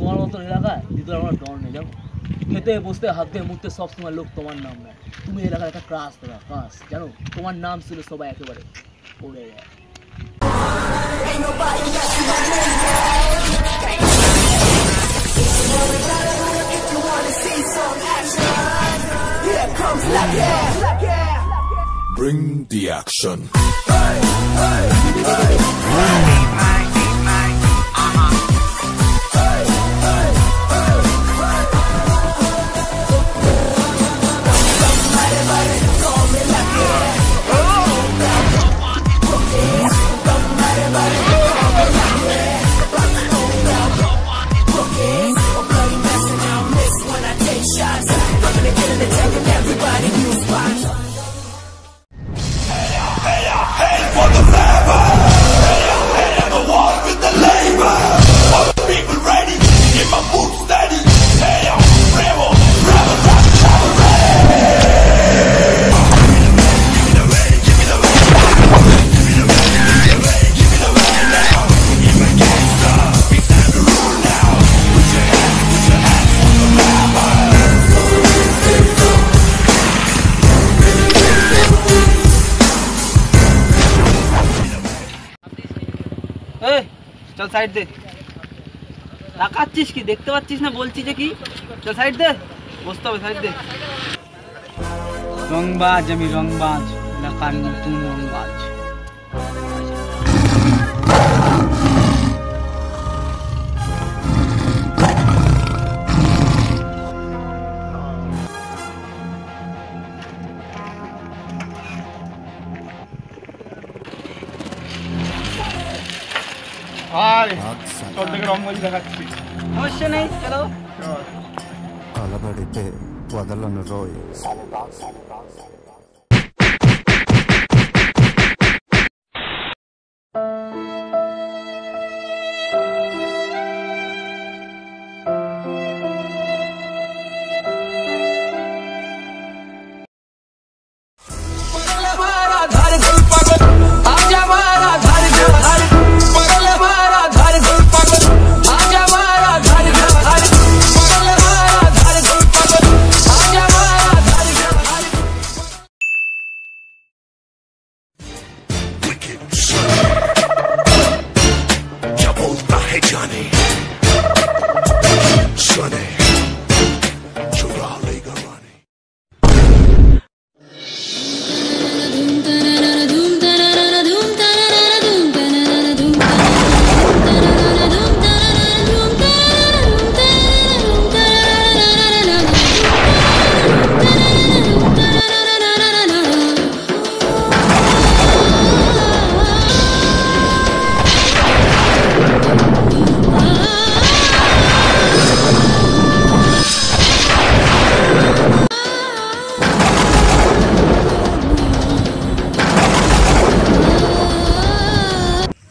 তোমার মতন এলাকায় দ্বিতীয় আমরা ডর নেই যাবো। খেতে বসতে হাত দিয়ে মুখতে সবসময় লোক তোমার নাম নেয়। তুমি এলাকার একটা ক্রাস তোরা ক্রাস জানো, তোমার নাম ছিল সবাই একেবারে পড়ে যায়। Bring the action. चल साइड दे তাকাচ্ছিস কি দেখতে পাচ্ছিস না বলছি যে কি চল সাইড দে বসতে হবে সাইড দে রংবাজ আমি রংবাজ এলাকার নতুন রংবাজ సమస్య नहीं चलो కలబడితే వదలను రోయ్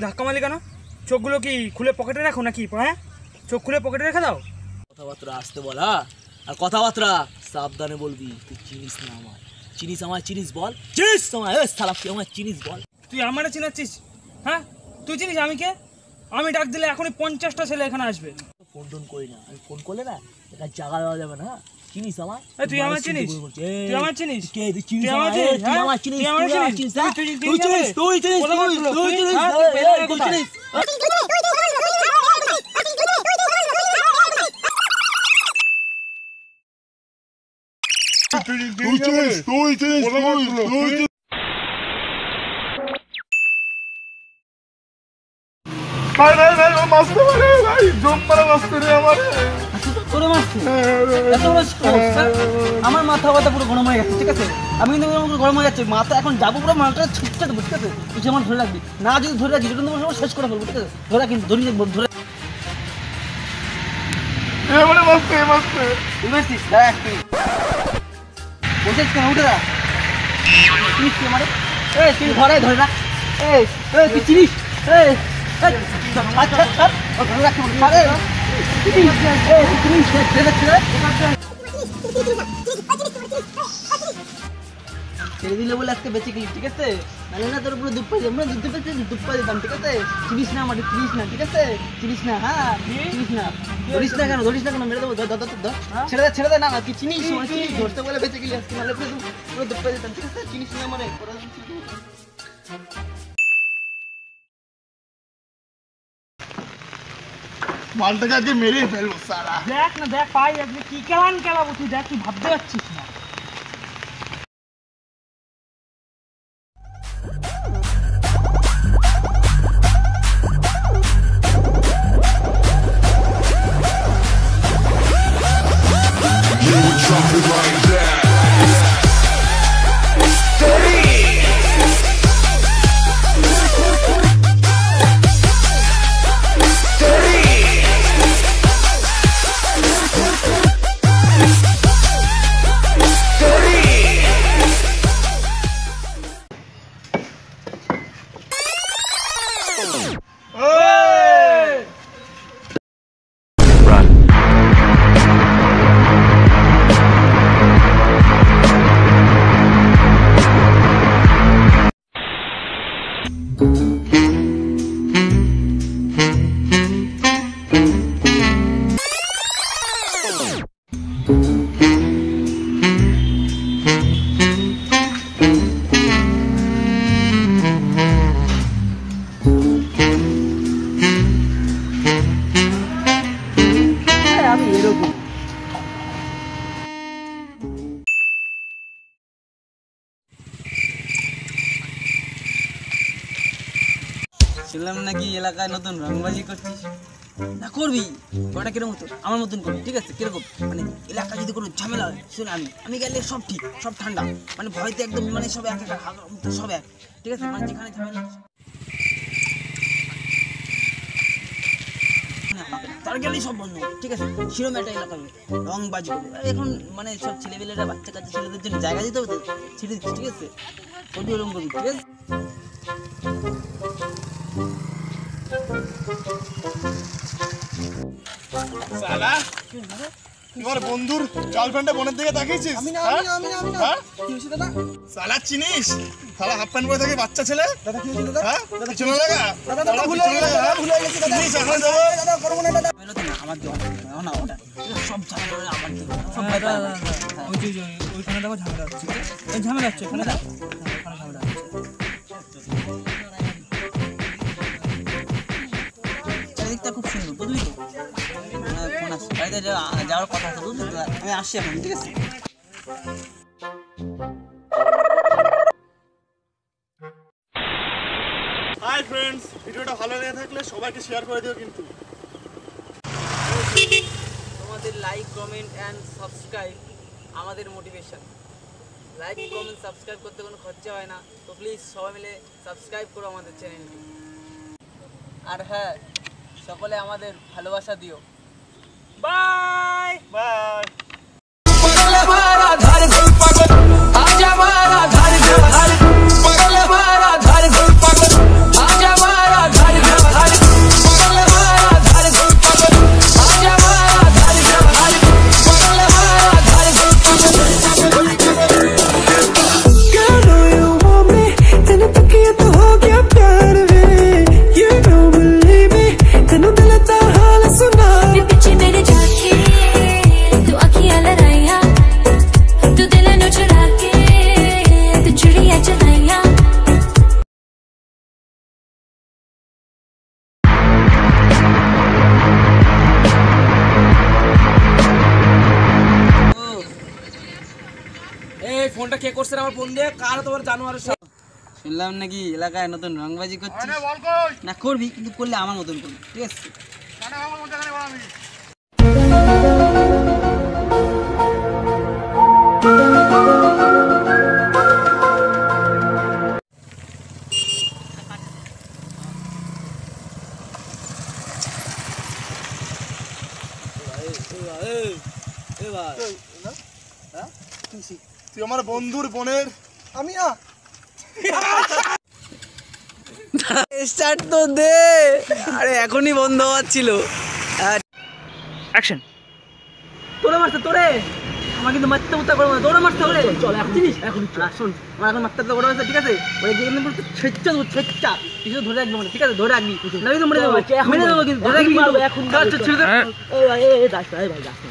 ধাক্কা মারলি কেন? চোখগুলো কি খুলে পকেটে রাখো নাকি? হ্যাঁ, চোখ খুলে পকেটে রেখে দাও। কথাবার্তা আসতে বলা আর কথাবার্তা সাবধানে বলবি। তুই চিনিস না আমার, চিনিস আমায়, চিনিস বল, চিনিস আমায়? সালা তুই আমায় চিনিস বল? তুই আমারে চিনাচ্ছিস? হ্যাঁ, তুই চিনিস আমি কে? আমি ডাক দিলে এখনই 50টা ছেলে এখানে আসবে। ফোন টোন করি না, আমি ফোন করলে না এটা জায়গা দেওয়া যাবে না। চিনিস আমায়? তুই আমার চিনিস? তুই আমার চিনিস? কে তুই চিনিস আমায়? তুই আমার চিনিস? তুই আমার চিনিস? তুই চিনিস? তুই চিনিস? তুই চিনিস? তুই চিনিস? তুই চিনিস? ভাই ভাই ভাই মারতে পারে ভাই, জম পারে মারতে রে আমারে। তোরে মারছে? এত বড় সমস্যা? আমার মাথা ব্যথা পুরো গরম হয়ে গেছে, ঠিক আছে? আমি কিন্তু গরম হয়ে যাচ্ছে, মাথা এখন যাবো পুরো মাথাটা ছুটতে দেবো, ঠিক আছে? তুই আমার ধরে রাখবি না, যদি ধরে রাখি যেটা কিন্তু শেষ করে ফেলবো, ঠিক আছে? ধরে রাখি, ধরে ধরে মারতে মারতে তুই মারছিস? দেখ তুই বলছিস কেন? উঠে যা। চিনিস তুই আমারে? তুই ঘরে ধরে রাখ। তুই চিনিস? ধরে রাখতে বলি। ছেড়ে দিলে বলে আজকে বেঁচে গেলি, ঠিক আছে? নাহলে না তোর উপরে দুধ পাই আমরা দুধ পাই দিতাম, ঠিক আছে? চিনিস না আমাকে, চিনিস না, ঠিক আছে? চিনিস না, হ্যাঁ চিনিস না, ধরিস না কেন মেরে দেবো, ছেড়ে দে না না, তুই চিনিস ধরতে বলে বেঁচে গেলি আজকে, নাহলে পুরো দুধ পাই দিতাম, ঠিক আছে? চিনিস না আমার মালটাকে আজকে মেরেই ফেলবো সারা। দেখ না দেখ পাই আজকে কি কেলান কেলাবো, তুই দেখ তুই ভাবতে পারছিস না। Drop it like that. আমি এরকম শুনলাম নাকি এলাকায় নতুন রংবাজি করছিস। না করবি, কটা কিরকম হতো আমার মতন করবি, ঠিক আছে? কিরকম মানে এলাকা যদি কোনো ঝামেলা হয়, শুনে আমি গেলে সব ঠিক, সব ঠান্ডা, মানে ভয়তে একদম মানে সব এক সব এক, ঠিক আছে? মানে যেখানে ঝামেলা তার গেলেই সব বন্ধ, ঠিক আছে? সেরকম একটা এলাকা রংবাজি করবি। আর এখন মানে সব ছেলেবেলেরা বাচ্চা কাচ্চা ছেলেদের জন্য জায়গা দিতে হবে তো, ছেড়ে দিচ্ছি, ঠিক আছে? করবি ওরকম করবি, ঠিক আছে? সালা তোমার বন্ধুর গার্লফ্রেন্ডে বোনের দিকে তাকিয়েছিস? আমি না হ্যাঁ? কি হয়েছে দাদা? সালা চিনিস? সালা হাফ প্যান্ট পরে থাকে বাচ্চা ছেলে। দাদা কি হয়েছে দাদা? হ্যাঁ? পিছনে লাগা। দাদা ভুলে গেছি দাদা, চিনিস এখন দেবো। দাদা করবো না দাদা। আমার জন্য না ওটা সব ঝামেলা আমার দিকে সব ওইখানে দেখো ঝামেলা হচ্ছে, এই ঝামেলা হচ্ছে এখানে দেখ, ওখানে ঝামেলা হচ্ছে। চারিদিকটা খুব সুন্দর, বুঝলি তো? ফোন আসছে, বাড়িতে যাওয়ার কথা আছে, বুঝলি তো? আমি আসছি এখন, ঠিক আছে? হাই ফ্রেন্ডস, ভিডিওটা ভালো লেগে থাকলে সবাইকে শেয়ার করে দিও কিন্তু। তোমাদের লাইক কমেন্ট অ্যান্ড সাবস্ক্রাইব আমাদের মোটিভেশন। লাইক কমেন্ট সাবস্ক্রাইব করতে কোনো খরচা হয় না, তো প্লিজ সবাই মিলে সাবস্ক্রাইব করো আমাদের চ্যানেলটি। আর হ্যাঁ, সকলে আমাদের ভালোবাসা দিও। Bye bye. এই ফোনটা কে করছে আমার ফোন দিয়ে? কার তোমার জানোয়ারের সাথে? শুনলাম নাকি এলাকায় নতুন রংবাজি করছিস। আরে বল কই? না করবি, কিন্তু করলে আমার মতন করবি, ঠিক আছে? কানে আমার মধ্যে কানে বাড়াবি। তুই আমার বন্ধুর বোনের। আমি না স্টার্ট তো দে, আরে এখনই বন্ধ হওয়ার ছিল। অ্যাকশন। তোরে মারছে তোরে, আমার কিন্তু মারতে উত্তর করবো না, দৌড়ে মারতে হবে। চল এখন চিনিস এখন আর শোন, আমার এখন মারতে তো বড় হয়েছে, ঠিক আছে? ওই গেম পুরো ছেচ্চা দেবো, ছেচ্চা কিছু ধরে রাখবি মানে, ঠিক আছে? ধরে রাখবি না কিন্তু মেরে দেবো, মেরে দেবো কিন্তু ধরে রাখবি কিন্তু। এখন আচ্ছা ছেড়ে দে। যাস না ভাই, যাস না।